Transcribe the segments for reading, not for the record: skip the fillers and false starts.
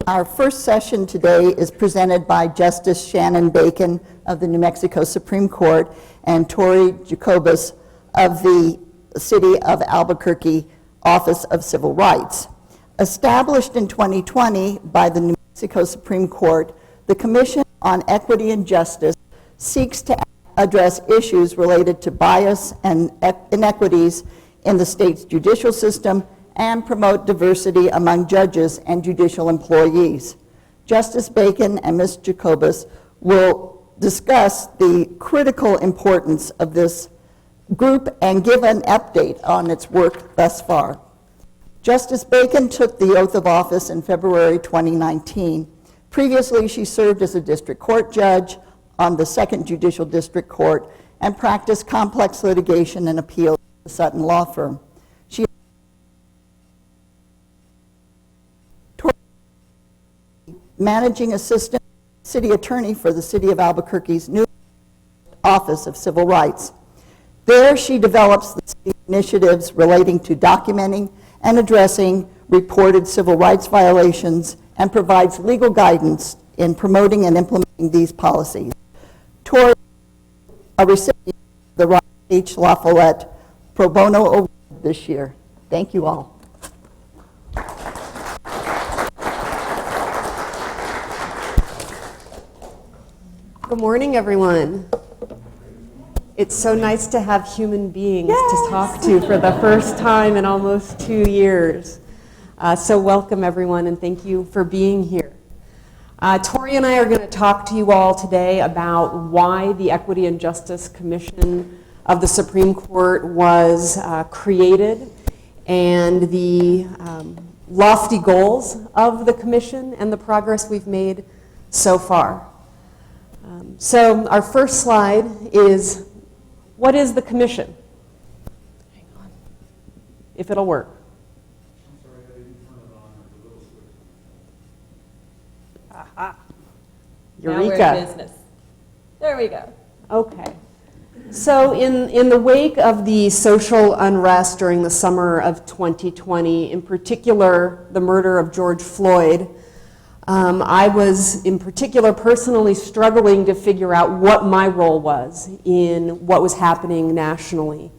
Our first session today is presented by Justice Shannon Bacon of the New Mexico Supreme Court and Torri Jacobus of the City of Albuquerque Office of Civil Rights. Established in 2020 by the New Mexico Supreme Court, the Commission on Equity and Justice seeks to address issues related to bias and inequities in the state's judicial system and promote diversity among judges and judicial employees. Justice Bacon and Ms. Jacobus will discuss the critical importance of this group and give an update on its work thus far. Justice Bacon took the oath of office in February 2019. Previously, she served as a district court judge on the 2nd Judicial District Court and practiced complex litigation and appeals at the Sutton Law Firm. She managing assistant city attorney for the City of Albuquerque's new Office of Civil Rights. There, she develops the city initiatives relating to documenting and addressing reported civil rights violations and provides legal guidance in promoting and implementing these policies. Torri, a recipient of the Robert H. La Follette Pro Bono Award this year. Thank you all. Good morning, everyone. It's so nice to have human beings to talk to for the first time in almost 2 years. So welcome, everyone, and thank you for being here. Torri and I are going to talk to you all today about why the Equity and Justice Commission of the Supreme Court was created and the lofty goals of the commission and the progress we've made so far. So our first slide is, what is the commission? Hang on, if it'll work. I'm sorry, I didn't turn it on. There's a little switch. Aha. Eureka. Eureka. Now we're in business. There we go. Okay. So in the wake of the social unrest during the summer of 2020, in particular the murder of George Floyd, I was in particular personally struggling to figure out what my role was in what was happening nationally.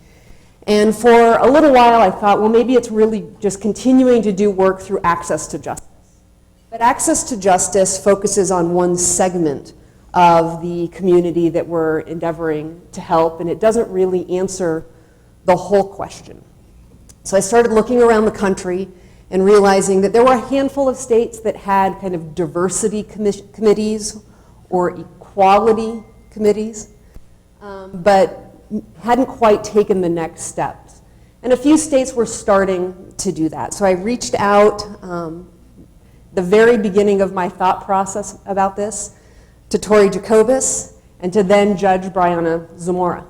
And for a little while I thought, well, maybe it's really just continuing to do work through access to justice. But access to justice focuses on one segment of the community that we're endeavoring to help, and it doesn't really answer the whole question. So I started looking around the country and realizing that there were a handful of states that had kind of diversity committees or equality committees, but hadn't quite taken the next steps. And a few states were starting to do that. So I reached out the very beginning of my thought process about this to Torri Jacobus and to then Judge Brianna Zamora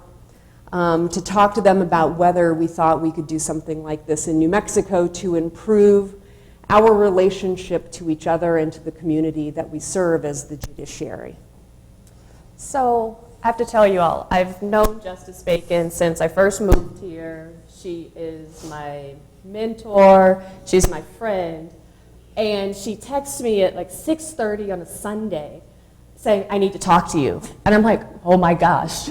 to talk to them about whether we thought we could do something like this in New Mexico to improve our relationship to each other and to the community that we serve as the judiciary. So I have to tell you all, I've known Justice Bacon since I first moved here. She is my mentor, she's my friend, and she texts me at like 6:30 on a Sunday saying, I need to talk to you. And I'm like, oh my gosh,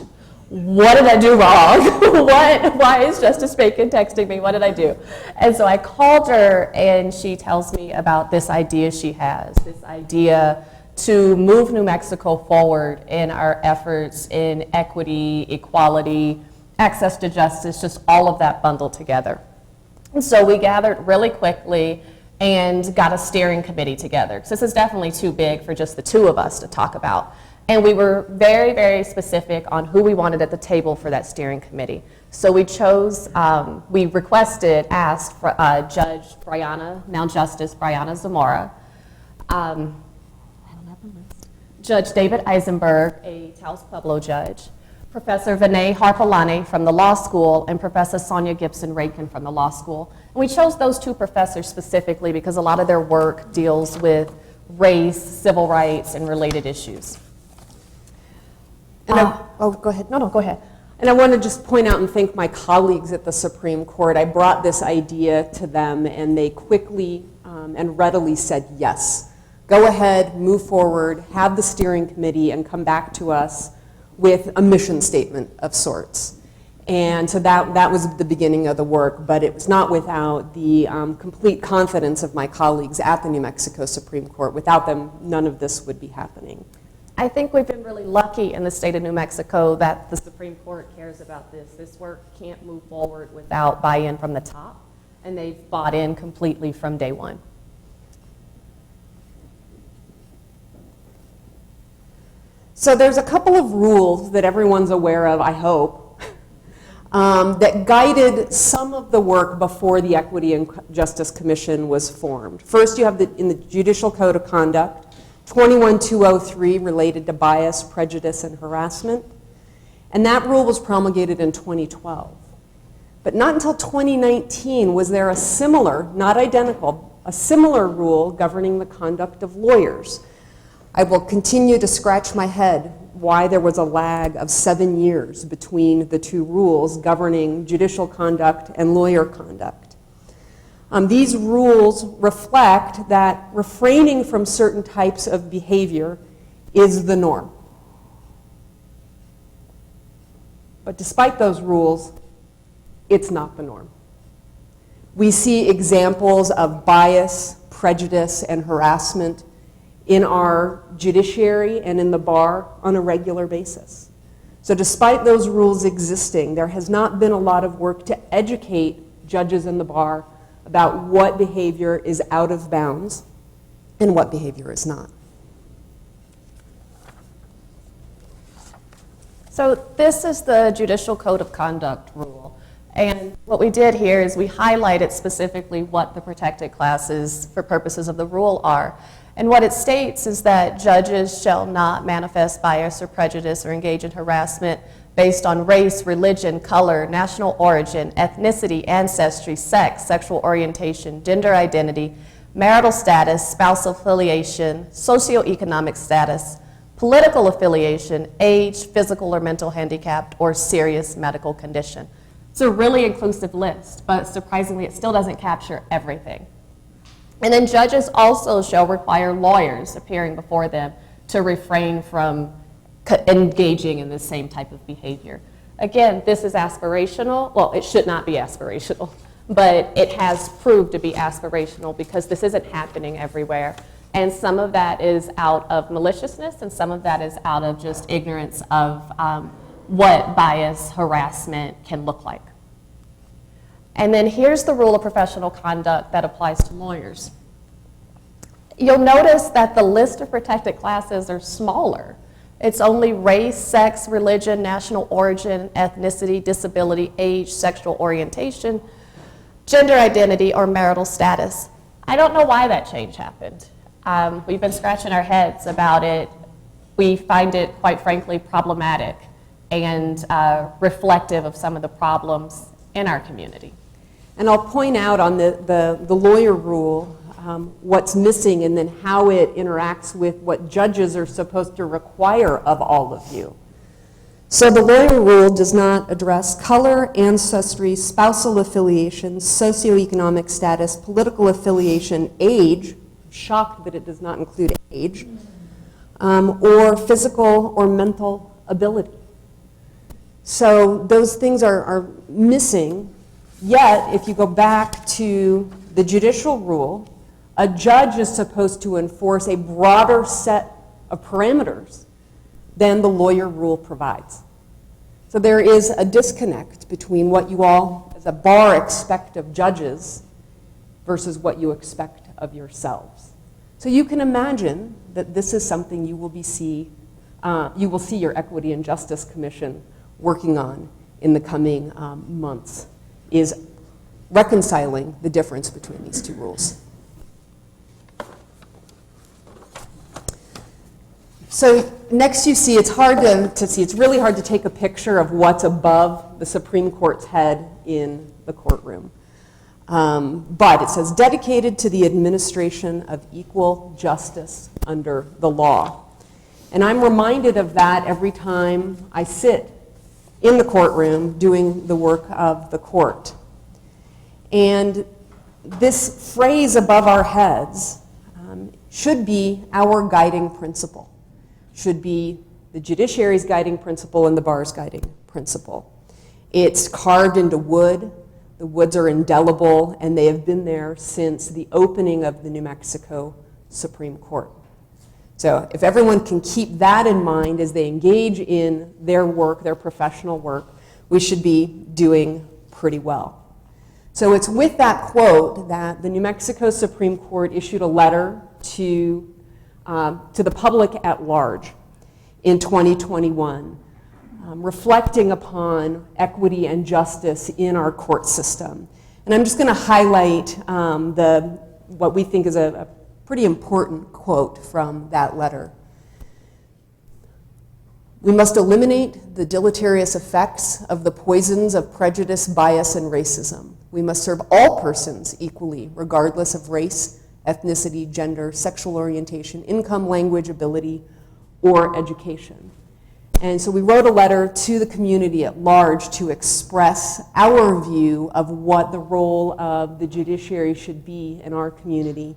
what did I do wrong? Why is Justice Bacon texting me? What did I do? And so I called her and she tells me about this idea she has, this idea to move New Mexico forward in our efforts in equity, equality, access to justice, just all of that bundled together. And so we gathered really quickly and got a steering committee together. So this is definitely too big for just the two of us to talk about. And we were very, very specific on who we wanted at the table for that steering committee. So we chose, asked for Judge Brianna, now Justice Brianna Zamora, Judge David Eisenberg, a Taos Pueblo judge, Professor Vinay Harpalani from the law school, and Professor Sonia Gibson-Rakin from the law school. And we chose those two professors specifically because a lot of their work deals with race, civil rights, and related issues. And go ahead. No, go ahead. And I want to just point out and thank my colleagues at the Supreme Court. I brought this idea to them, and they quickly and readily said yes go ahead, move forward, have the steering committee, and come back to us with a mission statement of sorts. And so that was the beginning of the work, but it was not without the complete confidence of my colleagues at the New Mexico Supreme Court. Without them, none of this would be happening. I think we've been really lucky in the state of New Mexico that the Supreme Court cares about this. This work can't move forward without buy-in from the top, and they've bought in completely from day one. So there's a couple of rules that everyone's aware of, I hope, that guided some of the work before the Equity and Justice Commission was formed. First, you have in the Judicial Code of Conduct, 21203 related to bias, prejudice, and harassment. And that rule was promulgated in 2012. But not until 2019 was there a similar, not identical, a similar rule governing the conduct of lawyers. I will continue to scratch my head why there was a lag of 7 years between the two rules governing judicial conduct and lawyer conduct. These rules reflect that refraining from certain types of behavior is the norm. But despite those rules, it's not the norm. We see examples of bias, prejudice, and harassment in our judiciary and in the bar on a regular basis. So despite those rules existing, there has not been a lot of work to educate judges in the bar about what behavior is out of bounds and what behavior is not. So this is the Judicial Code of Conduct rule. And what we did here is we highlighted specifically what the protected classes for purposes of the rule are. And what it states is that judges shall not manifest bias or prejudice or engage in harassment based on race, religion, color, national origin, ethnicity, ancestry, sex, sexual orientation, gender identity, marital status, spousal affiliation, socioeconomic status, political affiliation, age, physical or mental handicap, or serious medical condition. It's a really inclusive list, but surprisingly, it still doesn't capture everything. And then judges also shall require lawyers appearing before them to refrain from engaging in the same type of behavior. Again, this is aspirational. Well, it should not be aspirational, but it has proved to be aspirational because this isn't happening everywhere. And some of that is out of maliciousness, and some of that is out of just ignorance of what bias, harassment can look like. And then here's the rule of professional conduct that applies to lawyers. You'll notice that the list of protected classes are smaller. It's only race, sex, religion, national origin, ethnicity, disability, age, sexual orientation, gender identity, or marital status. I don't know why that change happened. We've been scratching our heads about it. We find it, quite frankly, problematic and reflective of some of the problems in our community. And I'll point out on the lawyer rule what's missing and then how it interacts with what judges are supposed to require of all of you. So the lawyer rule does not address color, ancestry, spousal affiliation, socioeconomic status, political affiliation, age, I'm shocked that it does not include age, or physical or mental ability. So those things are missing. Yet, if you go back to the judicial rule, a judge is supposed to enforce a broader set of parameters than the lawyer rule provides. So there is a disconnect between what you all, as a bar, expect of judges versus what you expect of yourselves. So you can imagine that this is something you will see your Equity and Justice Commission working on in the coming months, is reconciling the difference between these two rules. So next you see, it's hard to see, it's really hard to take a picture of what's above the Supreme Court's head in the courtroom. But it says, dedicated to the administration of equal justice under the law. And I'm reminded of that every time I sit in the courtroom doing the work of the court. And this phrase above our heads should be our guiding principle, should be the judiciary's guiding principle and the bar's guiding principle. It's carved into wood. The woods are indelible, and they have been there since the opening of the New Mexico Supreme Court. So if everyone can keep that in mind as they engage in their work, their professional work, we should be doing pretty well. So it's with that quote that the New Mexico Supreme Court issued a letter to the public at large in 2021, reflecting upon equity and justice in our court system. And I'm just going to highlight what we think is a pretty important quote from that letter. We must eliminate the deleterious effects of the poisons of prejudice, bias, and racism. We must serve all persons equally, regardless of race, ethnicity, gender, sexual orientation, income, language, ability, or education. And so we wrote a letter to the community at large to express our view of what the role of the judiciary should be in our community.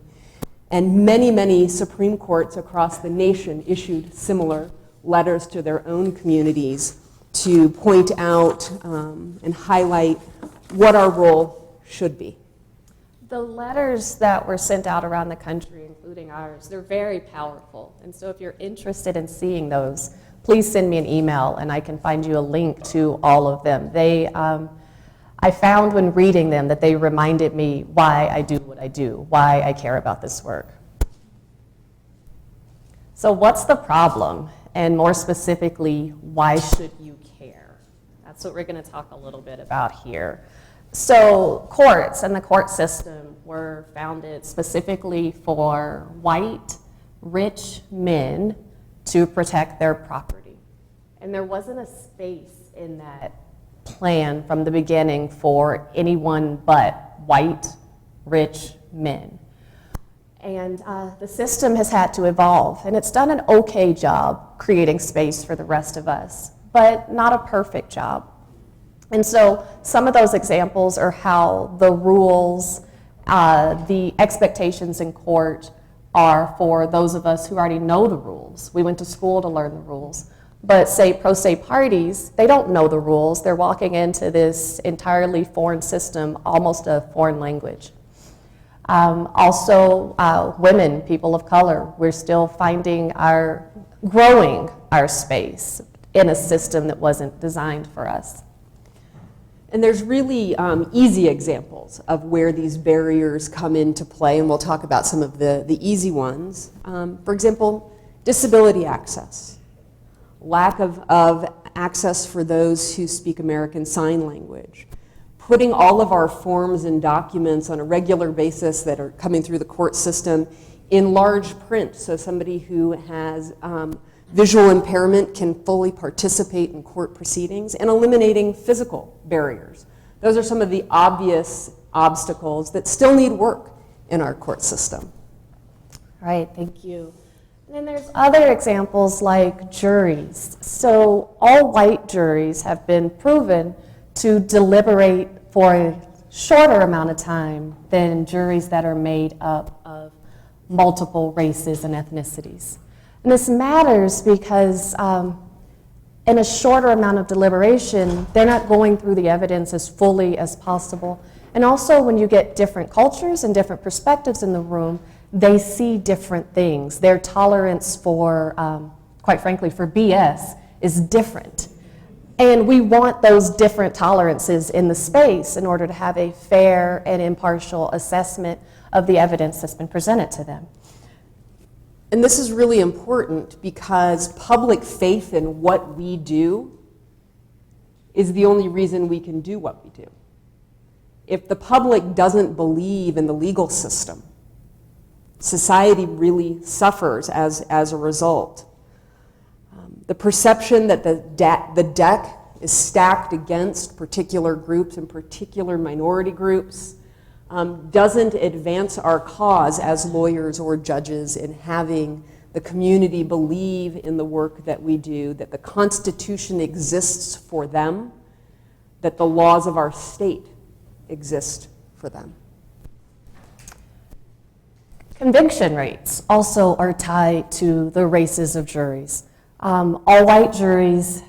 And many, many Supreme Courts across the nation issued similar letters to their own communities to point out and highlight what our role should be. The letters that were sent out around the country, including ours, they're very powerful. And so if you're interested in seeing those, please send me an email and I can find you a link to all of them. I found when reading them that they reminded me why I do what I do, why I care about this work. So what's the problem? And more specifically, why should you care? That's what we're going to talk a little bit about here. So courts and the court system were founded specifically for white, rich men to protect their property. And there wasn't a space in that plan from the beginning for anyone but white, rich men. And the system has had to evolve, and it's done an okay job creating space for the rest of us, but not a perfect job. And so some of those examples are how the rules, the expectations in court are for those of us who already know the rules. We went to school to learn the rules. But say pro se parties, they don't know the rules. They're walking into this entirely foreign system, almost a foreign language. Also, women, people of color, we're still growing our space in a system that wasn't designed for us. And there's really easy examples of where these barriers come into play, and we'll talk about some of the easy ones. For example, disability access. Lack of access for those who speak American Sign Language. Putting all of our forms and documents on a regular basis that are coming through the court system in large print, so somebody who has visual impairment can fully participate in court proceedings, and eliminating physical barriers. Those are some of the obvious obstacles that still need work in our court system. All right, thank you. And then there's other examples like juries. So all white juries have been proven to deliberate for a shorter amount of time than juries that are made up of multiple races and ethnicities. And this matters because in a shorter amount of deliberation, they're not going through the evidence as fully as possible. And also when you get different cultures and different perspectives in the room, they see different things. Their tolerance for, quite frankly, for BS is different. And we want those different tolerances in the space in order to have a fair and impartial assessment of the evidence that's been presented to them. And this is really important because public faith in what we do is the only reason we can do what we do. If the public doesn't believe in the legal system, society really suffers as a result. The perception that the deck is stacked against particular groups and particular minority groups doesn't advance our cause as lawyers or judges in having the community believe in the work that we do, that the Constitution exists for them, that the laws of our state exist for them. Conviction rates also are tied to the races of juries. All-white juries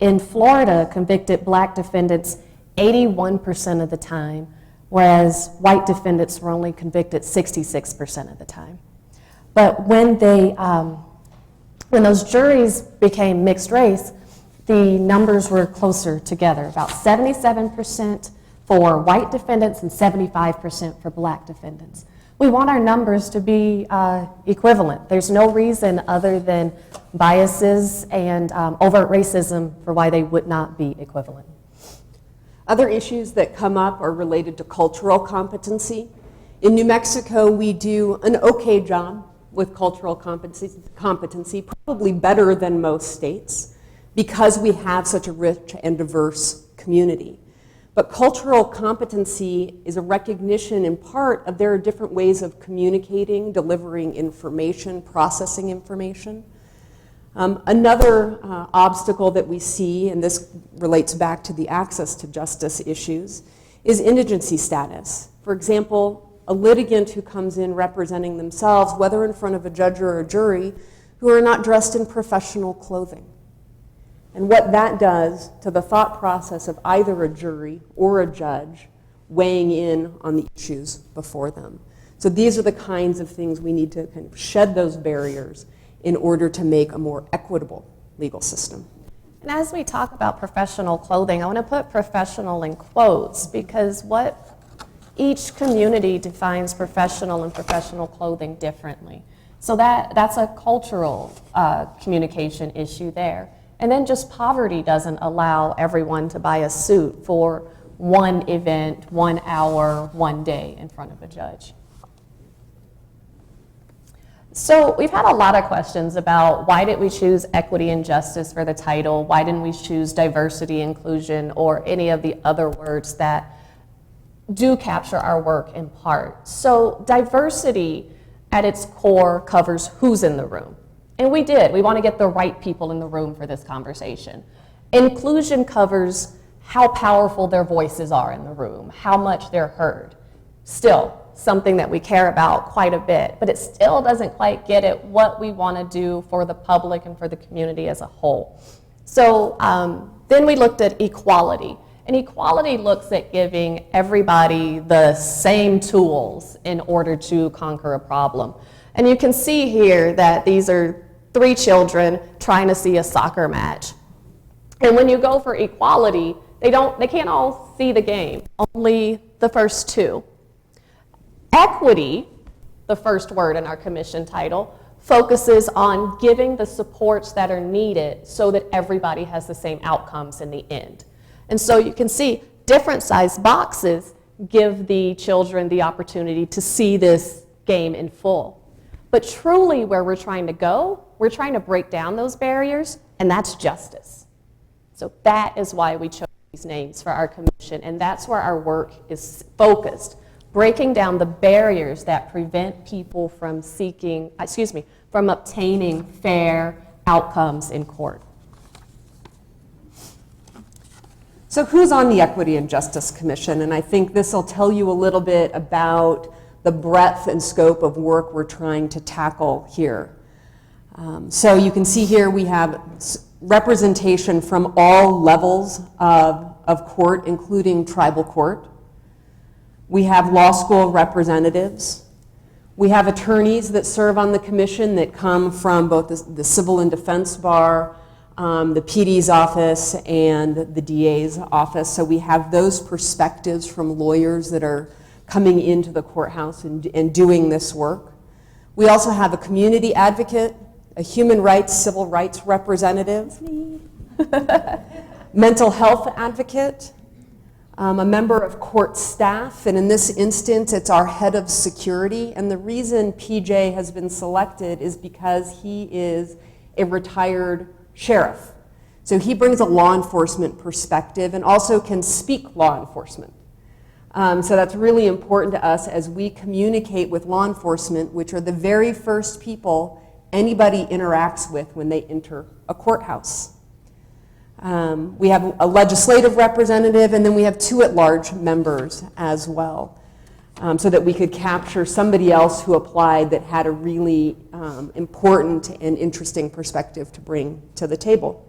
in Florida convicted black defendants 81% of the time, whereas white defendants were only convicted 66% of the time. But when those juries became mixed race, the numbers were closer together, about 77% for white defendants and 75% for black defendants. We want our numbers to be equivalent. There's no reason other than biases and overt racism for why they would not be equivalent. Other issues that come up are related to cultural competency. In New Mexico, we do an okay job with cultural competency, probably better than most states, because we have such a rich and diverse community. But cultural competency is a recognition in part of there are different ways of communicating, delivering information, processing information. Another obstacle that we see, and this relates back to the access to justice issues, is indigency status. For example, a litigant who comes in representing themselves, whether in front of a judge or a jury, who are not dressed in professional clothing. And what that does to the thought process of either a jury or a judge weighing in on the issues before them. So these are the kinds of things we need to kind of shed those barriers in order to make a more equitable legal system. And as we talk about professional clothing, I want to put professional in quotes because what each community defines professional and professional clothing differently. So that's a cultural communication issue there. And then just poverty doesn't allow everyone to buy a suit for one event, 1 hour, 1 day in front of a judge. So we've had a lot of questions about why did we choose equity and justice for the title? Why didn't we choose diversity, inclusion, or any of the other words that do capture our work in part? So diversity at its core covers who's in the room. And we did. We want to get the right people in the room for this conversation. Inclusion covers how powerful their voices are in the room, how much they're heard. Still, something that we care about quite a bit, but it still doesn't quite get at what we want to do for the public and for the community as a whole. So then we looked at equality. And equality looks at giving everybody the same tools in order to conquer a problem. And you can see here that these are 3 children trying to see a soccer match. And when you go for equality, they can't all see the game, only the first 2. Equity, the first word in our commission title, focuses on giving the supports that are needed so that everybody has the same outcomes in the end. And so you can see different sized boxes give the children the opportunity to see this game in full. But truly where we're trying to go, we're trying to break down those barriers, and that's justice. So that is why we chose these names for our commission, and that's where our work is focused, breaking down the barriers that prevent people from from obtaining fair outcomes in court. So who's on the Equity and Justice Commission? And I think this will tell you a little bit about the breadth and scope of work we're trying to tackle here. So you can see here we have representation from all levels of court, including tribal court. We have law school representatives. We have attorneys that serve on the commission that come from both the civil and defense bar, the PD's office, and the DA's office. So we have those perspectives from lawyers that are coming into the courthouse and doing this work. We also have a community advocate, a human rights, civil rights representative, mental health advocate, a member of court staff, and in this instance, it's our head of security. And the reason PJ has been selected is because he is a retired sheriff. So he brings a law enforcement perspective and also can speak law enforcement. So that's really important to us as we communicate with law enforcement, which are the very first people anybody interacts with when they enter a courthouse. We have a legislative representative, and then we have 2 at-large members as well. so that we could capture somebody else who applied that had a really important and interesting perspective to bring to the table.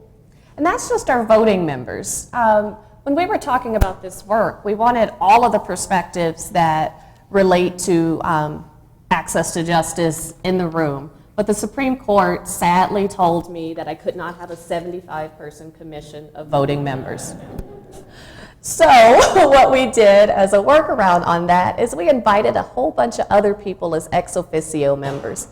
And that's just our voting members. When we were talking about this work, we wanted all of the perspectives that relate to access to justice in the room. But the Supreme Court sadly told me that I could not have a 75-person commission of voting members. So what we did as a workaround on that is we invited a whole bunch of other people as ex officio members.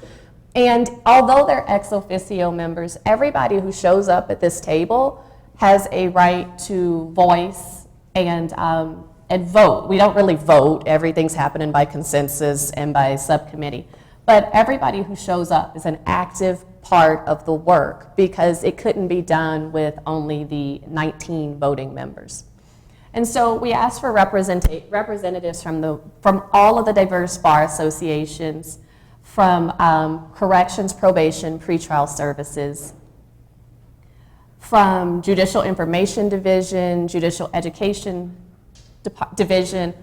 And although they're ex officio members, everybody who shows up at this table has a right to voice and vote. We don't really vote. Everything's happening by consensus and by subcommittee. But everybody who shows up is an active part of the work because it couldn't be done with only the 19 voting members. And so we asked for representatives from all of the diverse bar associations, from corrections, probation, pretrial services, from Judicial Information Division, Judicial Education Division,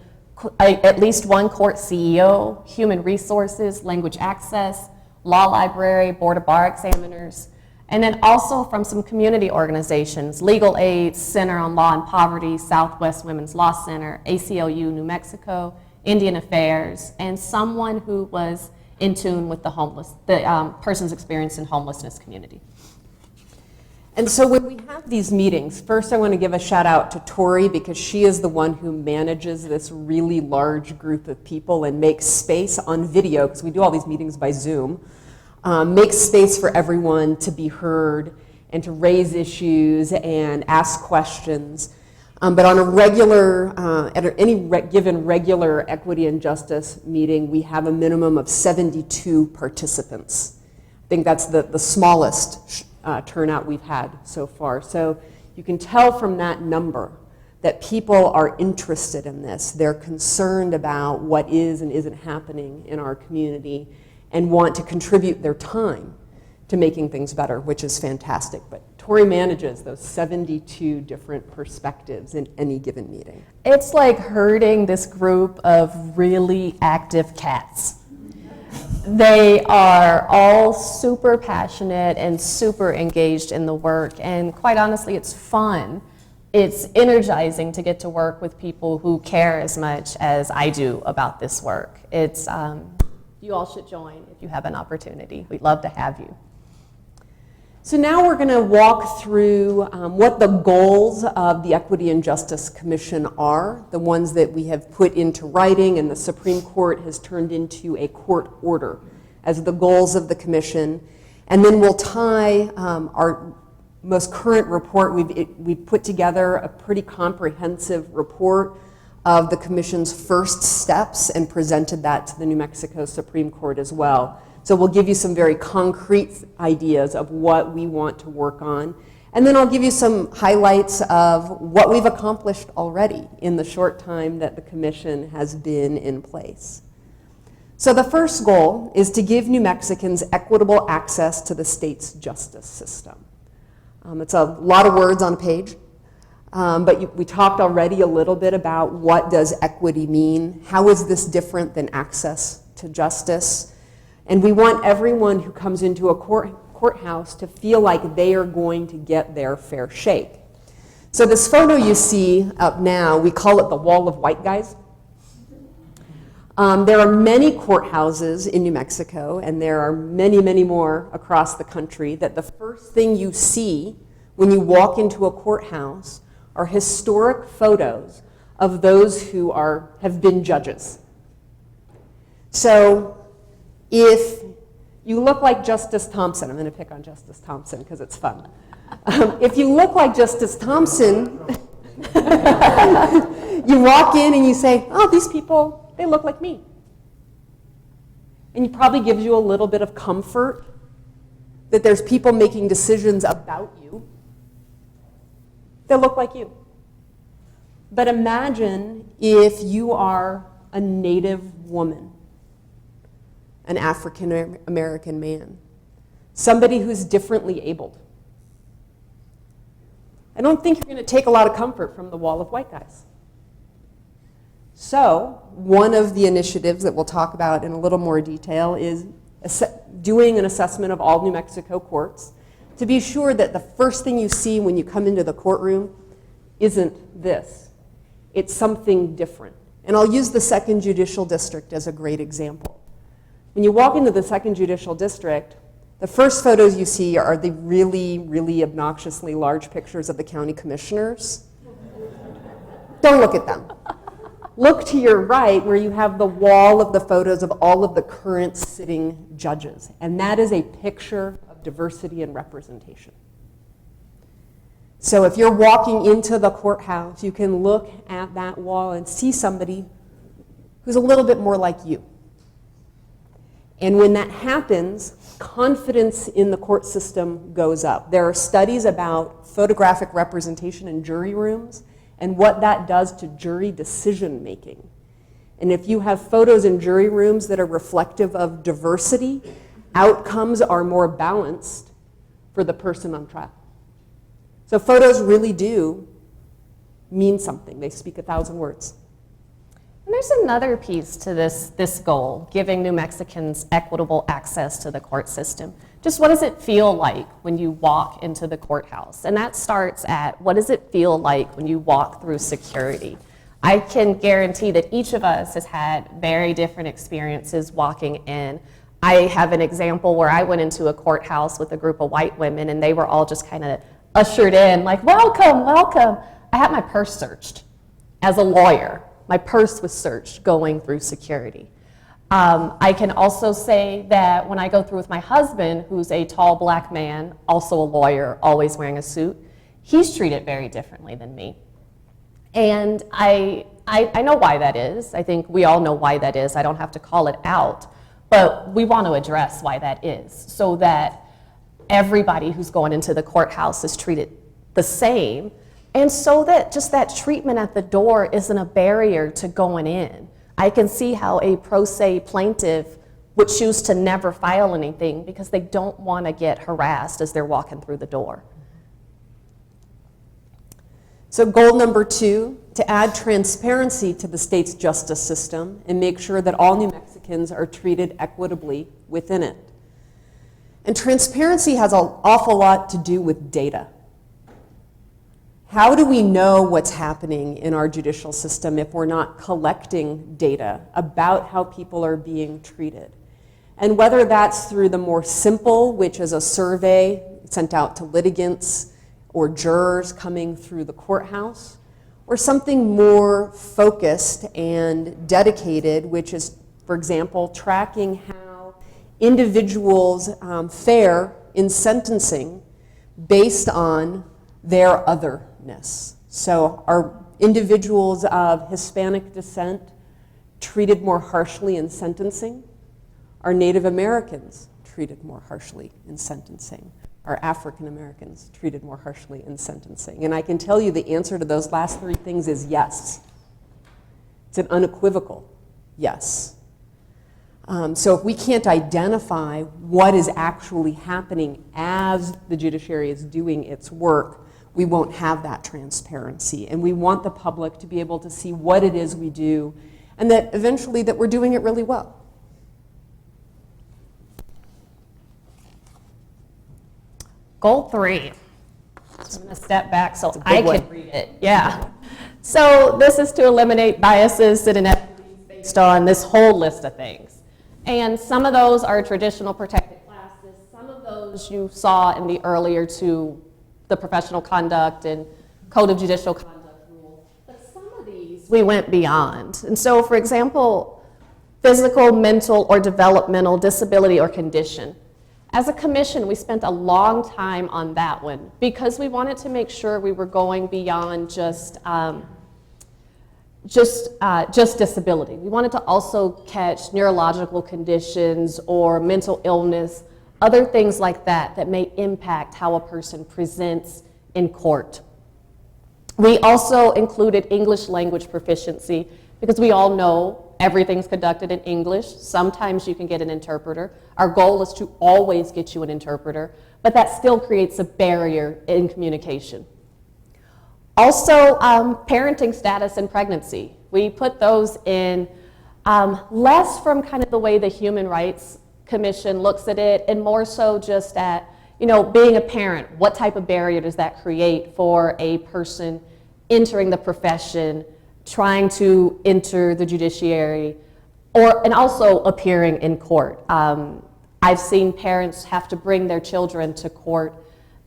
at least one court CEO, Human Resources, Language Access, Law Library, Board of Bar Examiners, and then also from some community organizations, Legal Aid, Center on Law and Poverty, Southwest Women's Law Center, ACLU New Mexico, Indian Affairs, and someone who was in tune with the person's experience in homelessness community. And so when we have these meetings, first I want to give a shout out to Torri because she is the one who manages this really large group of people and makes space on video, because we do all these meetings by Zoom, makes space for everyone to be heard and to raise issues and ask questions. But on a regular, given regular equity and justice meeting, we have a minimum of 72 participants. I think that's the smallest turnout we've had so far. So you can tell from that number that people are interested in this. They're concerned about what is and isn't happening in our community and want to contribute their time to making things better, which is fantastic. But Torri manages those 72 different perspectives in any given meeting. It's like herding this group of really active cats. They are all super passionate and super engaged in the work, and quite honestly, it's fun. It's energizing to get to work with people who care as much as I do about this work. It's, you all should join if you have an opportunity. We'd love to have you. So now we're going to walk through what the goals of the Equity and Justice Commission are, the ones that we have put into writing and the Supreme Court has turned into a court order as the goals of the commission. And then we'll tie our most current report. We've put together a pretty comprehensive report of the commission's first steps and presented that to the New Mexico Supreme Court as well. So we'll give you some very concrete ideas of what we want to work on. And then I'll give you some highlights of what we've accomplished already in the short time that the commission has been in place. So the first goal is to give New Mexicans equitable access to the state's justice system. It's a lot of words on a page, but we talked already a little bit about what does equity mean, how is this different than access to justice. And we want everyone who comes into a courthouse to feel like they are going to get their fair shake. So this photo you see up now, we call it the wall of white guys. There are many courthouses in New Mexico, and there are many, many more across the country, that the first thing you see when you walk into a courthouse are historic photos of those who have been judges. So if you look like Justice Thompson, I'm going to pick on Justice Thompson because it's fun. If you look like Justice Thompson, you walk in and you say, oh, these people, they look like me. And it probably gives you a little bit of comfort that there's people making decisions about you that look like you. But imagine if you are a Native woman, an African American man, somebody who's differently abled. I don't think you're going to take a lot of comfort from the wall of white guys. So one of the initiatives that we'll talk about in a little more detail is doing an assessment of all New Mexico courts to be sure that the first thing you see when you come into the courtroom isn't this. It's something different. And I'll use the 2nd Judicial District as a great example. When you walk into the 2nd Judicial District, the first photos you see are the really, really obnoxiously large pictures of the county commissioners. Don't look at them. Look to your right where you have the wall of the photos of all of the current sitting judges. And that is a picture of diversity and representation. So if you're walking into the courthouse, you can look at that wall and see somebody who's a little bit more like you. And when that happens, confidence in the court system goes up. There are studies about photographic representation in jury rooms and what that does to jury decision making. And if you have photos in jury rooms that are reflective of diversity, outcomes are more balanced for the person on trial. So photos really do mean something. They speak 1,000 words. And there's another piece to this goal, giving New Mexicans equitable access to the court system. Just what does it feel like when you walk into the courthouse? And that starts at, what does it feel like when you walk through security? I can guarantee that each of us has had very different experiences walking in. I have an example where I went into a courthouse with a group of white women and they were all just kind of ushered in, like, welcome, welcome. I had my purse searched. As a lawyer, my purse was searched going through security. I can also say that when I go through with my husband, who's a tall black man, also a lawyer, always wearing a suit, he's treated very differently than me. And I know why that is. I think we all know why that is. I don't have to call it out. But we want to address why that is so that everybody who's going into the courthouse is treated the same, and so that just that treatment at the door isn't a barrier to going in. I can see how a pro se plaintiff would choose to never file anything because they don't want to get harassed as they're walking through the door. So goal number 2, to add transparency to the state's justice system and make sure that all New Mexicans are treated equitably within it. And transparency has an awful lot to do with data. How do we know what's happening in our judicial system if we're not collecting data about how people are being treated? And whether that's through the more simple, which is a survey sent out to litigants or jurors coming through the courthouse, or something more focused and dedicated, which is, for example, tracking how individuals fare in sentencing based on their otherness. So are individuals of Hispanic descent treated more harshly in sentencing? Are Native Americans treated more harshly in sentencing? Are African Americans treated more harshly in sentencing? And I can tell you the answer to those last 3 things is yes. It's an unequivocal yes. So if we can't identify what is actually happening as the judiciary is doing its work, we won't have that transparency. And we want the public to be able to see what it is we do and that eventually that we're doing it really well. Goal 3. So I'm going to step back so big I one. can read it. Yeah. So this is to eliminate biases and inequities based on this whole list of things. And some of those are traditional protected classes. Some of those you saw in the earlier 2, the professional conduct and code of judicial conduct rule. But some of these we went beyond. And so, for example, physical, mental, or developmental disability or condition. As a commission, we spent a long time on that one because we wanted to make sure we were going beyond just disability. We wanted to also catch neurological conditions or mental illness, other things like that that may impact how a person presents in court. We also included English language proficiency because we all know everything's conducted in English. Sometimes you can get an interpreter. Our goal is to always get you an interpreter, but that still creates a barrier in communication. Also, parenting status and pregnancy. We put those in less from kind of the way the Human Rights Commission looks at it, and more so just at, you know, being a parent, what type of barrier does that create for a person entering the profession, trying to enter the judiciary, and also appearing in court. I've seen parents have to bring their children to court,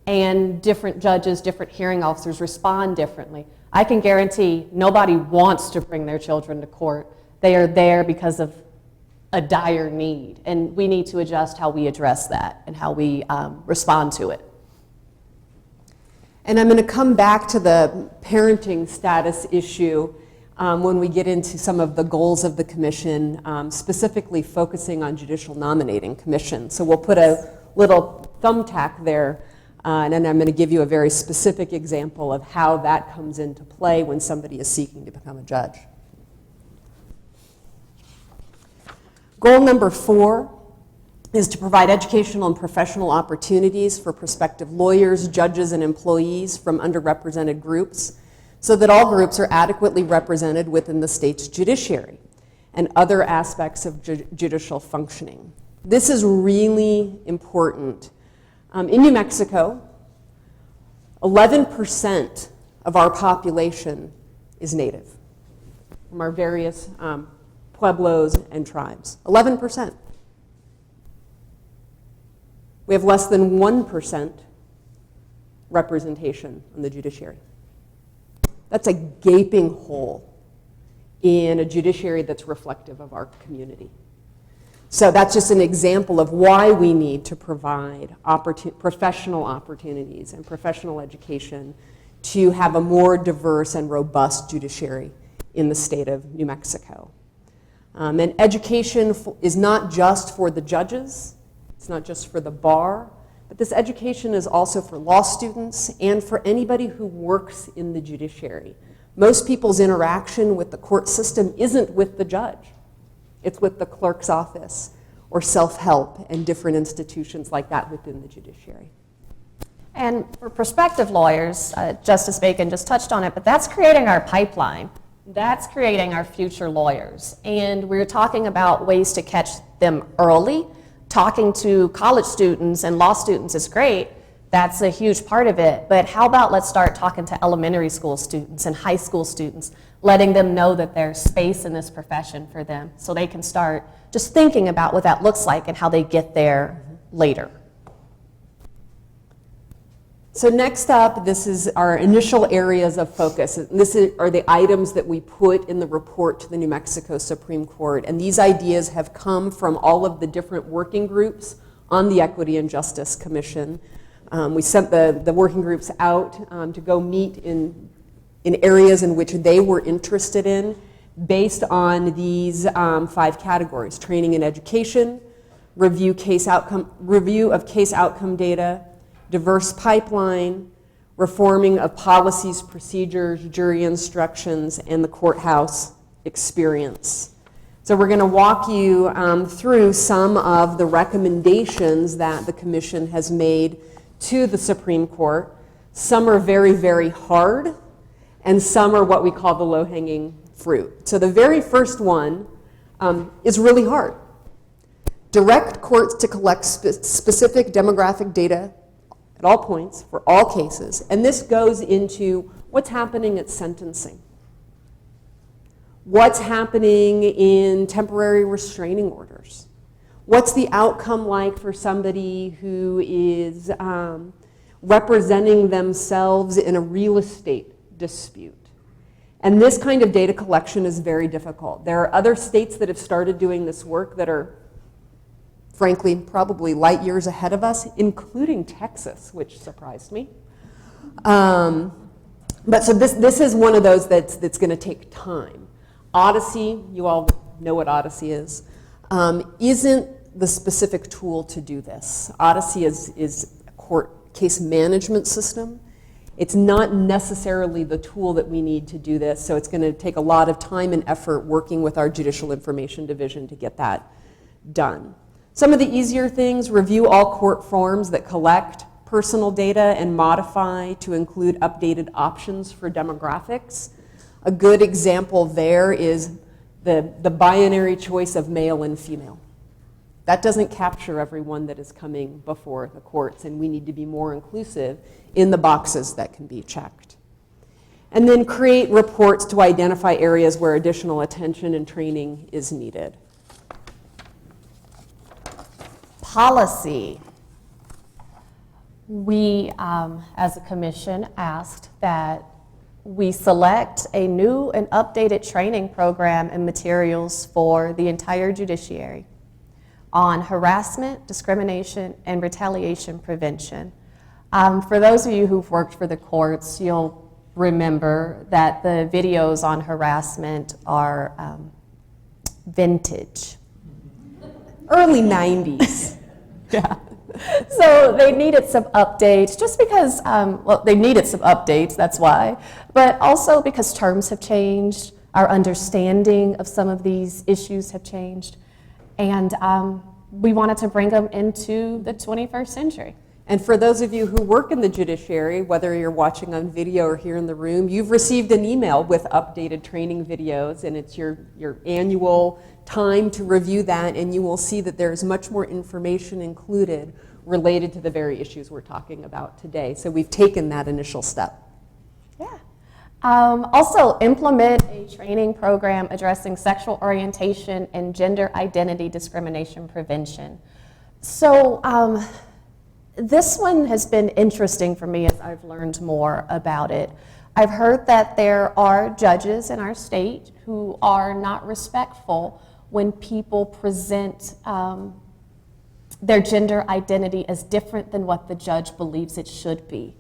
and different judges, different hearing officers respond differently. I can guarantee nobody wants to bring their children to court. They are there because of a dire need, and we need to adjust how we address that and how we respond to it. And I'm going to come back to the parenting status issue when we get into some of the goals of the commission, specifically focusing on judicial nominating commission. So we'll put a little thumbtack there, and then I'm going to give you a very specific example of how that comes into play when somebody is seeking to become a judge. Goal number 4 is to provide educational and professional opportunities for prospective lawyers, judges, and employees from underrepresented groups so that all groups are adequately represented within the state's judiciary and other aspects of judicial functioning. This is really important. In New Mexico, 11% of our population is Native from our various pueblos and tribes. 11%. We have less than 1% representation in the judiciary. That's a gaping hole in a judiciary that's reflective of our community. So that's just an example of why we need to provide professional opportunities and professional education to have a more diverse and robust judiciary in the state of New Mexico. And education is not just for the judges, it's not just for the bar, but this education is also for law students and for anybody who works in the judiciary. Most people's interaction with the court system isn't with the judge. It's with the clerk's office or self-help and different institutions like that within the judiciary. And for prospective lawyers, Justice Bacon just touched on it, but that's creating our pipeline. That's creating our future lawyers. And we're talking about ways to catch them early. Talking to college students and law students is great. That's a huge part of it. But how about let's start talking to elementary school students and high school students, letting them know that there's space in this profession for them so they can start just thinking about what that looks like and how they get there later. So next up, this is our initial areas of focus. Are the items that we put in the report to the New Mexico Supreme Court. And these ideas have come from all of the different working groups on the Equity and Justice Commission. We sent the working groups out to go meet in areas in which they were interested in based on these 5 categories: training and education, review of case outcome data, diverse pipeline, reforming of policies, procedures, jury instructions, and the courthouse experience. So we're going to walk you through some of the recommendations that the Commission has made to the Supreme Court. Some are very, very hard, and some are what we call the low-hanging fruit. So the very first one is really hard. Direct courts to collect specific demographic data at all points, for all cases. And this goes into what's happening at sentencing. What's happening in temporary restraining orders? What's the outcome like for somebody who is representing themselves in a real estate dispute? And this kind of data collection is very difficult. There are other states that have started doing this work that are frankly, probably light years ahead of us, including Texas, which surprised me. But so this is one of those that's going to take time. Odyssey, you all know what Odyssey is, isn't the specific tool to do this. Odyssey is a court case management system. It's not necessarily the tool that we need to do this, so it's going to take a lot of time and effort working with our Judicial Information Division to get that done. Some of the easier things: review all court forms that collect personal data and modify to include updated options for demographics. A good example there is the binary choice of male and female. That doesn't capture everyone that is coming before the courts, and we need to be more inclusive in the boxes that can be checked. And then create reports to identify areas where additional attention and training is needed. Policy. We, as a commission, asked that we select a new and updated training program and materials for the entire judiciary on harassment, discrimination, and retaliation prevention. For those of you who've worked for the courts, you'll remember that the videos on harassment are vintage. Early 90s. Yeah. So they needed some updates, just because, well, they needed some updates, that's why, but also because terms have changed, our understanding of some of these issues have changed, and we wanted to bring them into the 21st century. And for those of you who work in the judiciary, whether you're watching on video or here in the room, you've received an email with updated training videos, and it's your annual time to review that, and you will see that there's much more information included related to the very issues we're talking about today. So we've taken that initial step. Yeah. Also, implement a training program addressing sexual orientation and gender identity discrimination prevention. So this one has been interesting for me as I've learned more about it. I've heard that there are judges in our state who are not respectful when people present their gender identity as different than what the judge believes it should be.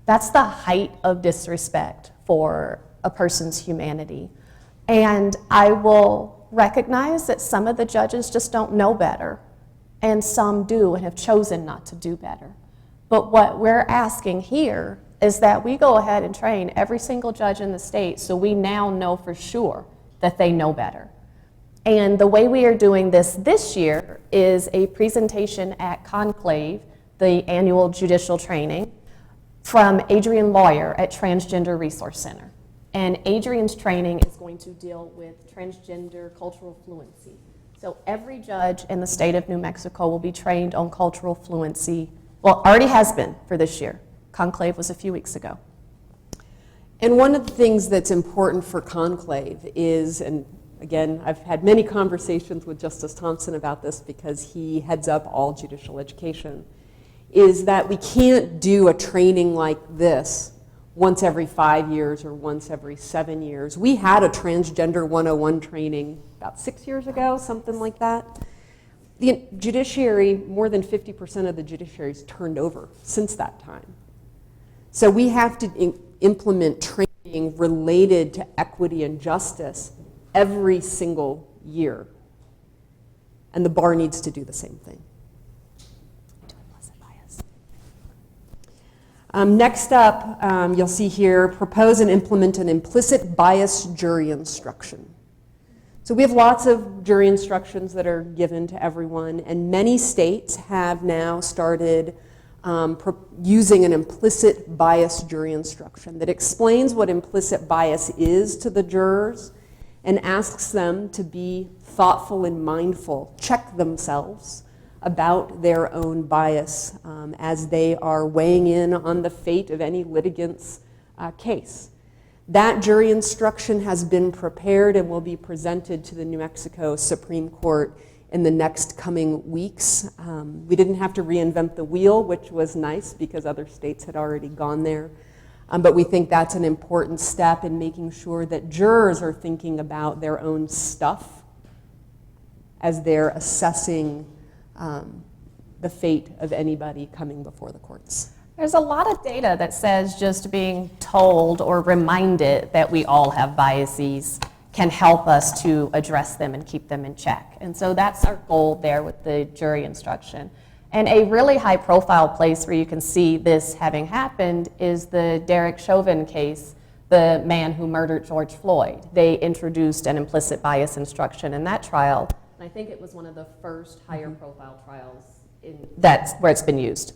That's the height of disrespect for a person's humanity. And I will recognize that some of the judges just don't know better, and some do and have chosen not to do better. But what we're asking here is that we go ahead and train every single judge in the state so we now know for sure that they know better. And the way we are doing this year is a presentation at Conclave, the annual judicial training, from Adrian Lawyer at Transgender Resource Center. And Adrian's training is going to deal with transgender cultural fluency. So every judge in the state of New Mexico will be trained on cultural fluency. Well, already has been for this year. Conclave was a few weeks ago. And one of the things that's important for Conclave is, and again, I've had many conversations with Justice Thompson about this because he heads up all judicial education, is that we can't do a training like this once every 5 years or once every 7 years. We had a Transgender 101 training about 6 years ago, something like that. The judiciary, more than 50% of the judiciary's turned over since that time. So we have to implement training related to equity and justice every single year. And the bar needs to do the same thing. Next up, you'll see here, propose and implement an implicit bias jury instruction. So we have lots of jury instructions that are given to everyone, and many states have now started using an implicit bias jury instruction that explains what implicit bias is to the jurors and asks them to be thoughtful and mindful, check themselves about their own bias as they are weighing in on the fate of any litigant's case. That jury instruction has been prepared and will be presented to the New Mexico Supreme Court in the next coming weeks. We didn't have to reinvent the wheel, which was nice because other states had already gone there. But we think that's an important step in making sure that jurors are thinking about their own stuff as they're assessing the fate of anybody coming before the courts. There's a lot of data that says just being told or reminded that we all have biases can help us to address them and keep them in check. And so that's our goal there with the jury instruction. And a really high profile place where you can see this having happened is the Derek Chauvin case, the man who murdered George Floyd. They introduced an implicit bias instruction in that trial. And I think it was one of the first higher profile trials that's where it's been used.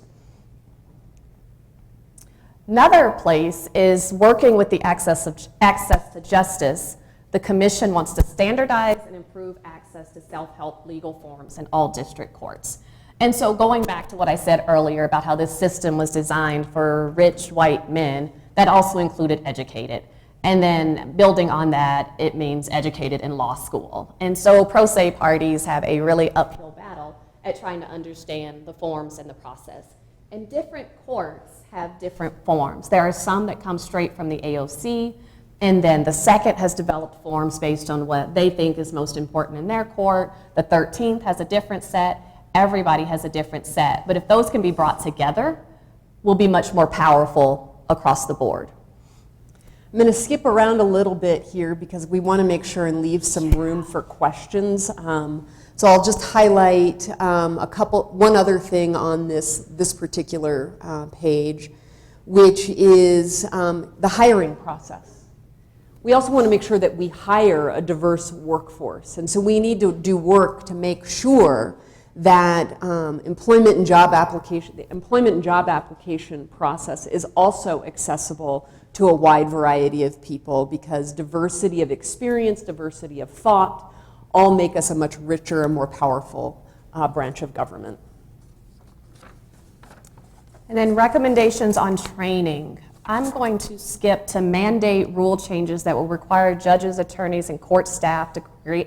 Another place is working with the access to justice. The commission wants to standardize and improve access to self-help legal forms in all district courts. And so going back to what I said earlier about how this system was designed for rich white men, that also included educated. And then building on that, it means educated in law school. And so pro se parties have a really uphill battle at trying to understand the forms and the process. And different courts have different forms. There are some that come straight from the AOC, and then the second has developed forms based on what they think is most important in their court. The 13th has a different set. Everybody has a different set. But if those can be brought together, we'll be much more powerful across the board. I'm going to skip around a little bit here because we want to make sure and leave some room for questions. So I'll just highlight one other thing on this particular page, which is the hiring process. We also want to make sure that we hire a diverse workforce, and so we need to do work to make sure that employment and job application process is also accessible to a wide variety of people, because diversity of experience, diversity of thought, all make us a much richer and more powerful branch of government. And then recommendations on training. I'm going to skip to mandate rule changes that will require judges, attorneys, and court staff to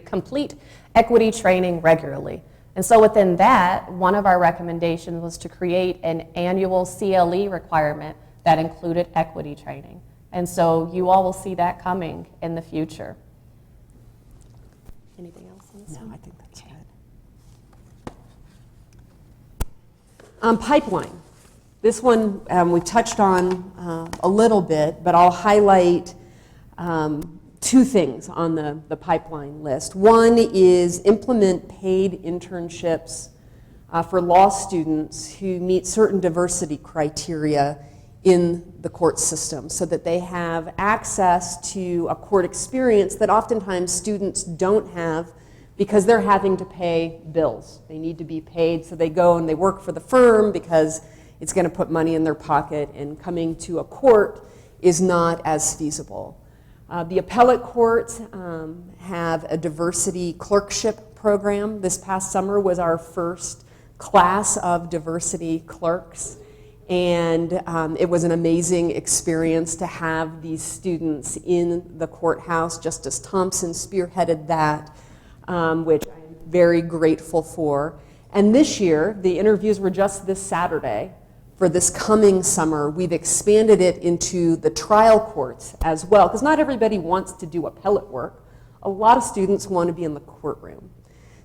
complete equity training regularly. And so within that, one of our recommendations was to create an annual CLE requirement that included equity training. And so you all will see that coming in the future. Anything else on this one? No, I think that's good. Pipeline. This one we touched on a little bit, but I'll highlight two things on the pipeline list. One is implement paid internships for law students who meet certain diversity criteria in the court system, so that they have access to a court experience that oftentimes students don't have because they're having to pay bills. They need to be paid, so they go and they work for the firm because it's going to put money in their pocket, and coming to a court is not as feasible. The appellate courts have a diversity clerkship program. This past summer was our first class of diversity clerks, and it was an amazing experience to have these students in the courthouse. Justice Thompson spearheaded that, which I'm very grateful for. And this year, the interviews were just this Saturday. For this coming summer, we've expanded it into the trial courts as well, because not everybody wants to do appellate work. A lot of students want to be in the courtroom.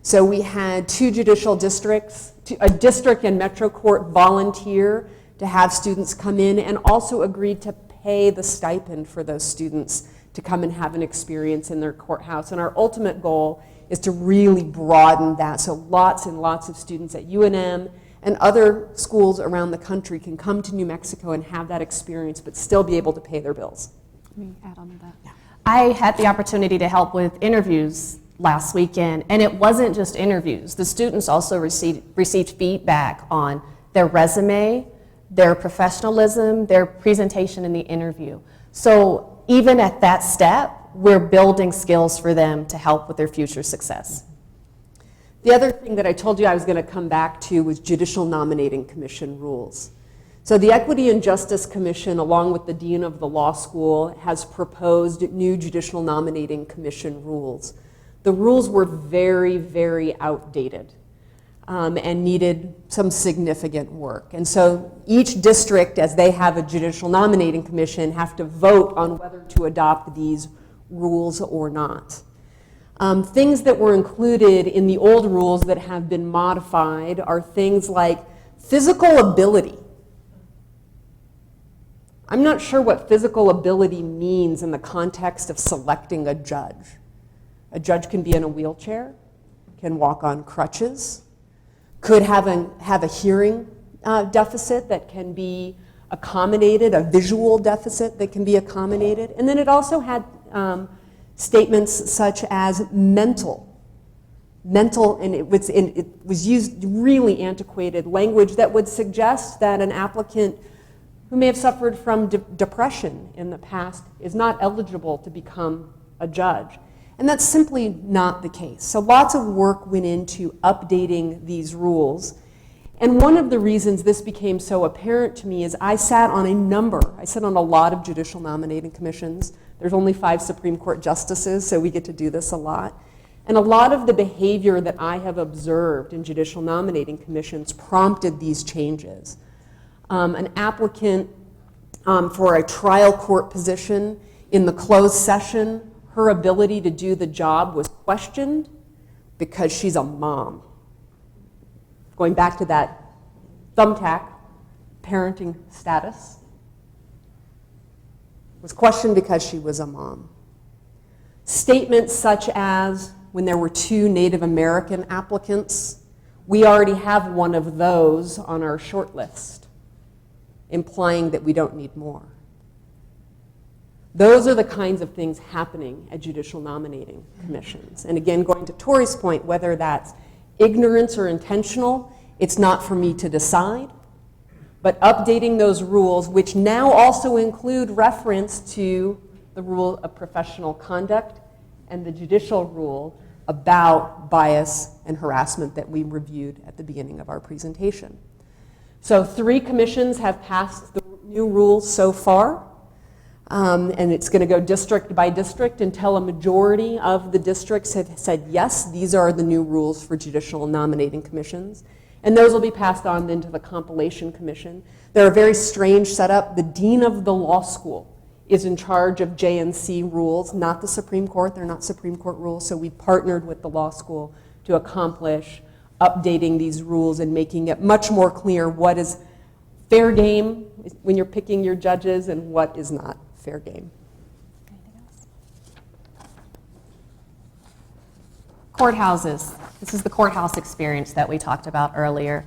So we had two judicial districts, a district and metro court volunteer to have students come in, and also agreed to pay the stipend for those students to come and have an experience in their courthouse. And our ultimate goal is to really broaden that, so lots and lots of students at UNM and other schools around the country can come to New Mexico and have that experience, but still be able to pay their bills. Let me add on to that. Yeah. I had the opportunity to help with interviews last weekend, and it wasn't just interviews. The students also received feedback on their resume, their professionalism, their presentation in the interview. So even at that step, we're building skills for them to help with their future success. The other thing that I told you I was going to come back to was Judicial Nominating Commission rules. So the Equity and Justice Commission, along with the Dean of the Law School, has proposed new Judicial Nominating Commission rules. The rules were very, very outdated and needed some significant work. And so each district, as they have a Judicial Nominating Commission, have to vote on whether to adopt these rules or not. Things that were included in the old rules that have been modified are things like physical ability. I'm not sure what physical ability means in the context of selecting a judge. A judge can be in a wheelchair, can walk on crutches, could have a hearing deficit that can be accommodated, a visual deficit that can be accommodated. And then it also had statements such as mental, and it was used really antiquated language that would suggest that an applicant who may have suffered from depression in the past is not eligible to become a judge. And that's simply not the case. So lots of work went into updating these rules. And one of the reasons this became so apparent to me is I sat on a lot of judicial nominating commissions. There's only 5 Supreme Court justices, so we get to do this a lot. And a lot of the behavior that I have observed in judicial nominating commissions prompted these changes. An applicant for a trial court position in the closed session, her ability to do the job was questioned because she's a mom. Going back to that thumbtack, parenting status, was questioned because she was a mom. Statements such as, when there were 2 Native American applicants, we already have one of those on our short list, implying that we don't need more. Those are the kinds of things happening at judicial nominating commissions. And again, going to Torri's point, whether that's ignorance or intentional, it's not for me to decide. But updating those rules, which now also include reference to the rule of professional conduct and the judicial rule about bias and harassment that we reviewed at the beginning of our presentation. So 3 commissions have passed the new rules so far. And it's going to go district by district until a majority of the districts have said, yes, these are the new rules for judicial nominating commissions. And those will be passed on then to the compilation commission. They're a very strange setup. The dean of the law school is in charge of J&C rules, not the Supreme Court. They're not Supreme Court rules. So we partnered with the law school to accomplish updating these rules and making it much more clear what is fair game when you're picking your judges and what is not fair game. Anything else? Courthouses. This is the Courthouse Experience that we talked about earlier.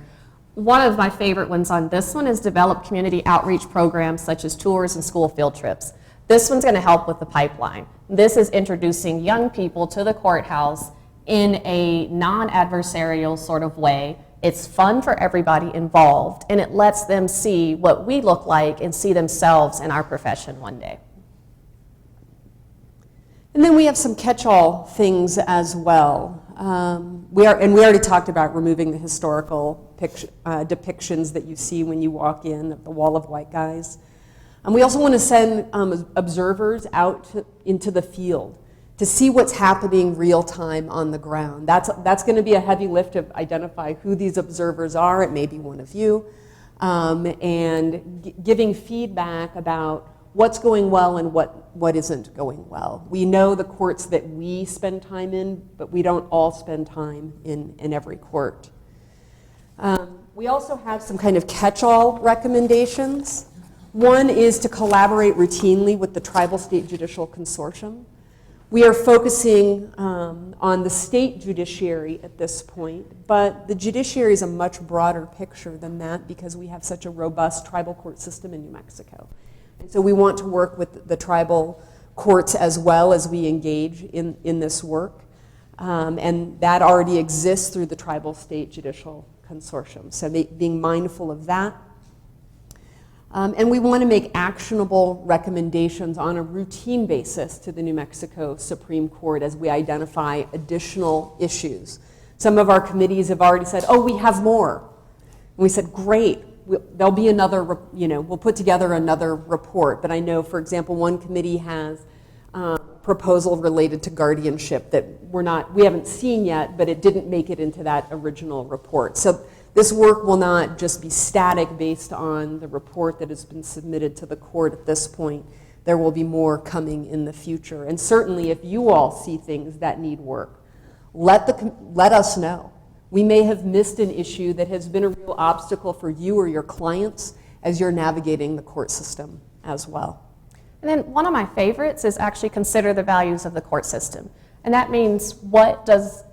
One of my favorite ones on this one is develop community outreach programs such as tours and school field trips. This one's going to help with the pipeline. This is introducing young people to the courthouse in a non-adversarial sort of way. It's fun for everybody involved, and it lets them see what we look like and see themselves in our profession one day. And then we have some catch-all things as well. We already talked about removing the historical depictions that you see when you walk in of the wall of white guys. And we also want to send observers out into the field to see what's happening real time on the ground. That's going to be a heavy lift to identify who these observers are. It may be one of you. And giving feedback about what's going well and what isn't going well. We know the courts that we spend time in, but we don't all spend time in every court. We also have some kind of catch-all recommendations. One is to collaborate routinely with the Tribal State Judicial Consortium. We are focusing on the state judiciary at this point, but the judiciary is a much broader picture than that because we have such a robust tribal court system in New Mexico. And so we want to work with the tribal courts as well as we engage in this work. And that already exists through the Tribal State Judicial Consortium. So being mindful of that. And we want to make actionable recommendations on a routine basis to the New Mexico Supreme Court as we identify additional issues. Some of our committees have already said, oh, we have more. And we said, great, there'll be another, we'll put together another report. But I know, for example, one committee has a proposal related to guardianship that we haven't seen yet, but it didn't make it into that original report. So this work will not just be static based on the report that has been submitted to the court at this point. There will be more coming in the future. And certainly if you all see things that need work, let us know. We may have missed an issue that has been a real obstacle for you or your clients as you're navigating the court system as well. And then one of my favorites is actually consider the values of the court system. And that means, what does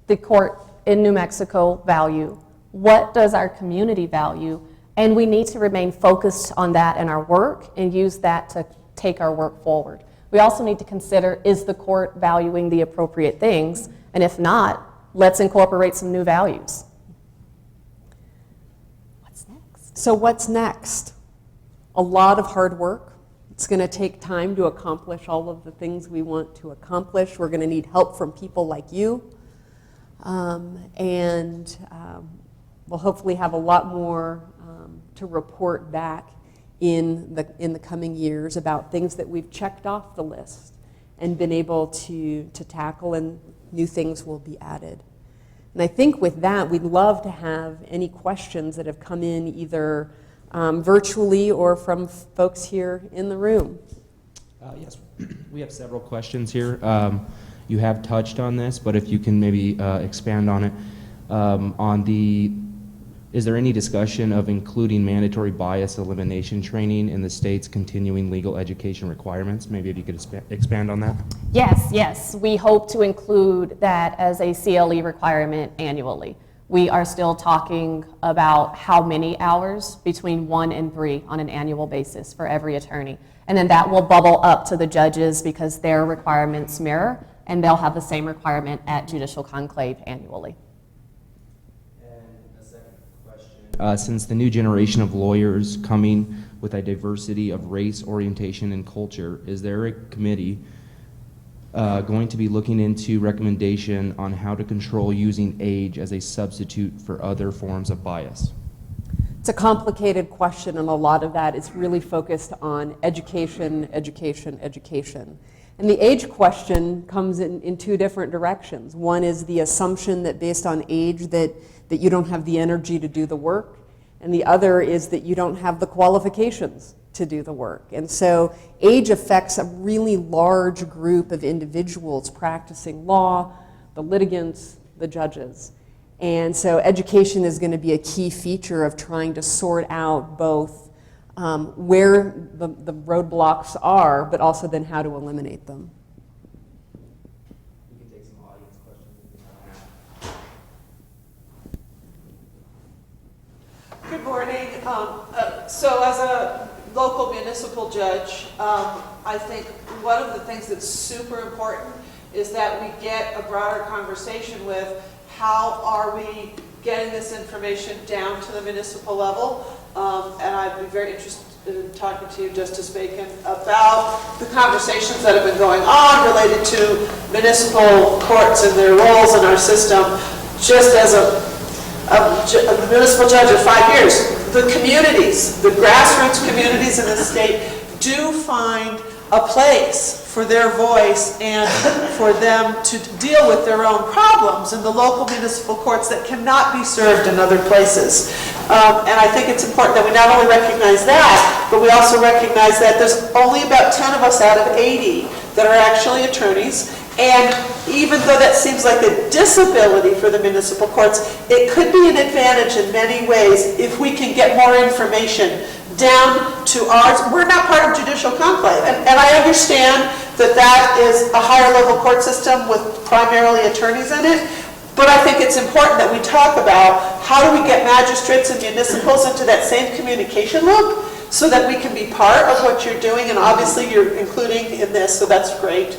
the court in New Mexico value? What does our community value? And we need to remain focused on that in our work and use that to take our work forward. We also need to consider, is the court valuing the appropriate things? And if not, let's incorporate some new values. What's next? So what's next? a lot of hard work. It's going to take time to accomplish all of the things we want to accomplish. We're going to need help from people like you. We'll hopefully have a lot more to report back in the coming years about things that we've checked off the list and been able to tackle, and new things will be added. And I think with that, we'd love to have any questions that have come in either virtually or from folks here in the room. Yes, we have several questions here. You have touched on this, but if you can maybe expand on it. Is there any discussion of including mandatory bias elimination training in the state's continuing legal education requirements? Maybe if you could expand on that. Yes. We hope to include that as a CLE requirement annually. We are still talking about how many hours, between 1 and 3 on an annual basis for every attorney. And then that will bubble up to the judges because their requirements mirror, and they'll have the same requirement at Judicial Conclave annually. Since the new generation of lawyers coming with a diversity of race, orientation, and culture, is there a committee going to be looking into recommendation on how to control using age as a substitute for other forms of bias? It's a complicated question, and a lot of that is really focused on education. And the age question comes in two different directions. One is the assumption that based on age that you don't have the energy to do the work, and the other is that you don't have the qualifications to do the work. And so age affects a really large group of individuals practicing law, the litigants, the judges. And so education is going to be a key feature of trying to sort out both where the roadblocks are, but also then how to eliminate them. We can take some audience questions. Good morning. So as a local municipal judge, I think one of the things that's super important is that we get a broader conversation with how are we getting this information down to the municipal level. And I'd be very interested in talking to you, Justice Bacon, about the conversations that have been going on related to municipal courts and their roles in our system. Just as a municipal judge of 5 years, the communities, the grassroots communities in the state do find a place for their voice and for them to deal with their own problems in the local municipal courts that cannot be served in other places. And I think it's important that we not only recognize that, but we also recognize that there's only about 10 of us out of 80 that are actually attorneys. And even though that seems like a disability for the municipal courts, it could be an advantage in many ways if we can get more information down to ours. We're not part of Judicial Conclave, and I understand that that is a higher level court system with primarily attorneys in it, but I think it's important that we talk about how do we get magistrates and municipals into that same communication loop so that we can be part of what you're doing, and obviously you're including in this, so that's great.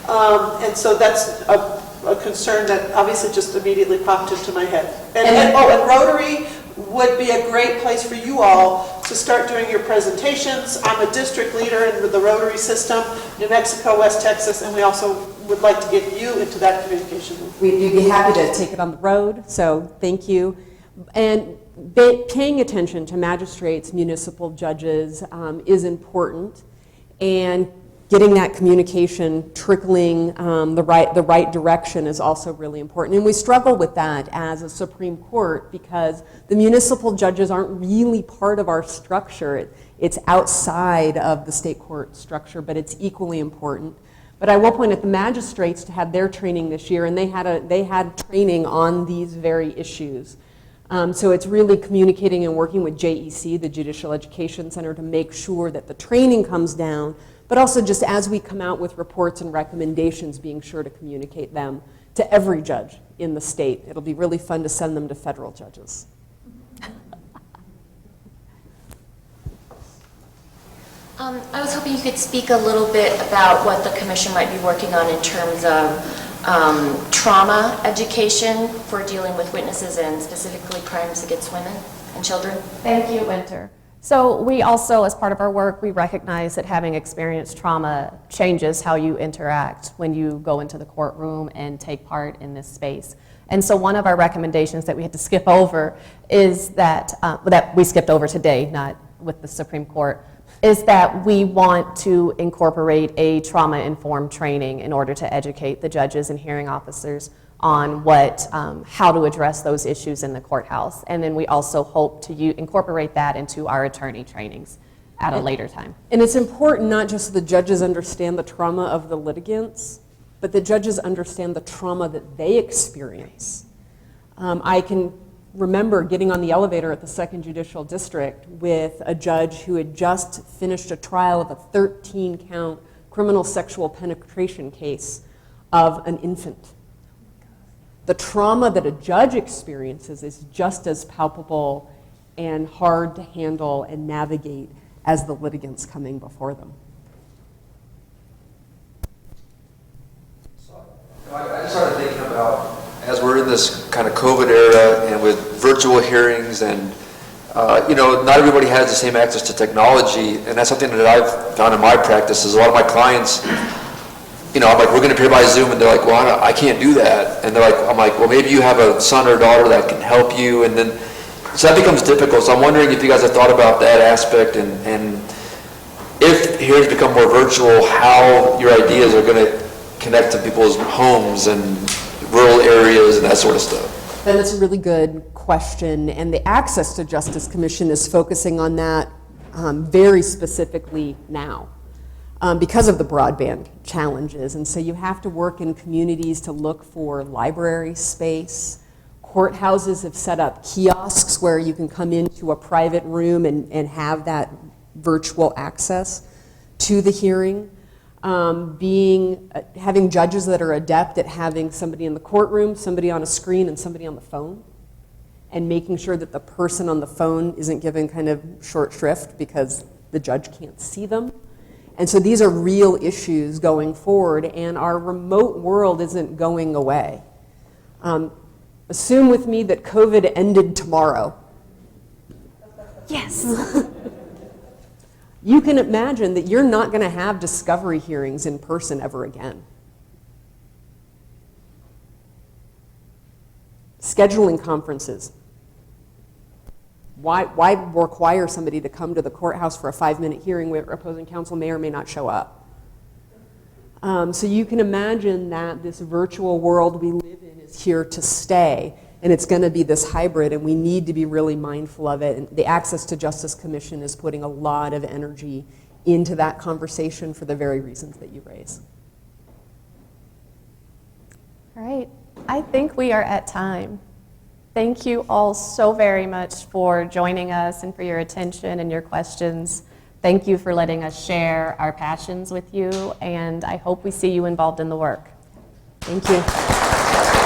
And so that's a concern that obviously just immediately popped into my head. And Rotary would be a great place for you all to start doing your presentations. I'm a district leader in the Rotary system, New Mexico, West Texas, and we also would like to get you into that communication. We'd be happy to take it on the road, so thank you. And paying attention to magistrates, municipal judges is important, and getting that communication trickling the right direction is also really important. And we struggle with that as a Supreme Court because the municipal judges aren't really part of our structure. It's outside of the state court structure, but it's equally important. But I will point at the magistrates to have their training this year, and they had training on these very issues. So it's really communicating and working with JEC, the Judicial Education Center, to make sure that the training comes down, but also just as we come out with reports and recommendations, being sure to communicate them to every judge in the state. It'll be really fun to send them to federal judges. I was hoping you could speak a little bit about what the commission might be working on in terms of trauma education for dealing with witnesses and specifically crimes against women and children. Thank you, Winter. So we also, as part of our work, we recognize that having experienced trauma changes how you interact when you go into the courtroom and take part in this space. And so one of our recommendations that we had to skip over is that we skipped over today, not with the Supreme Court, is that we want to incorporate a trauma-informed training in order to educate the judges and hearing officers on how to address those issues in the courthouse. And then we also hope to incorporate that into our attorney trainings at a later time. And it's important not just the judges understand the trauma of the litigants, but the judges understand the trauma that they experience. I can remember getting on the elevator at the 2nd Judicial District with a judge who had just finished a trial of a 13-count criminal sexual penetration case of an infant. The trauma that a judge experiences is just as palpable and hard to handle and navigate as the litigants coming before them. I just started thinking about, as we're in this kind of COVID era and with virtual hearings and, not everybody has the same access to technology, and that's something that I've found in my practice is a lot of my clients, I'm like, we're going to appear by Zoom, and they're like, well, I can't do that. And I'm like, well, maybe you have a son or daughter that can help you, and then, so that becomes difficult. So I'm wondering if you guys have thought about that aspect, and if hearings become more virtual, how your ideas are going to connect to people's homes and rural areas and that sort of stuff. Then it's a really good question, and the Access to Justice Commission is focusing on that very specifically now because of the broadband challenges. And so you have to work in communities to look for library space. Courthouses have set up kiosks where you can come into a private room and have that virtual access to the hearing. Having judges that are adept at having somebody in the courtroom, somebody on a screen, and somebody on the phone, and making sure that the person on the phone isn't given kind of short shrift because the judge can't see them. And so these are real issues going forward, and our remote world isn't going away. Assume with me that COVID ended tomorrow. Yes. You can imagine that you're not going to have discovery hearings in person ever again. Scheduling conferences. Why require somebody to come to the courthouse for a 5-minute hearing where opposing counsel may or may not show up? So you can imagine that this virtual world we live in is here to stay, and it's going to be this hybrid, and we need to be really mindful of it. And the Access to Justice Commission is putting a lot of energy into that conversation for the very reasons that you raise. All right. I think we are at time. Thank you all so very much for joining us and for your attention and your questions. Thank you for letting us share our passions with you, and I hope we see you involved in the work. Thank you.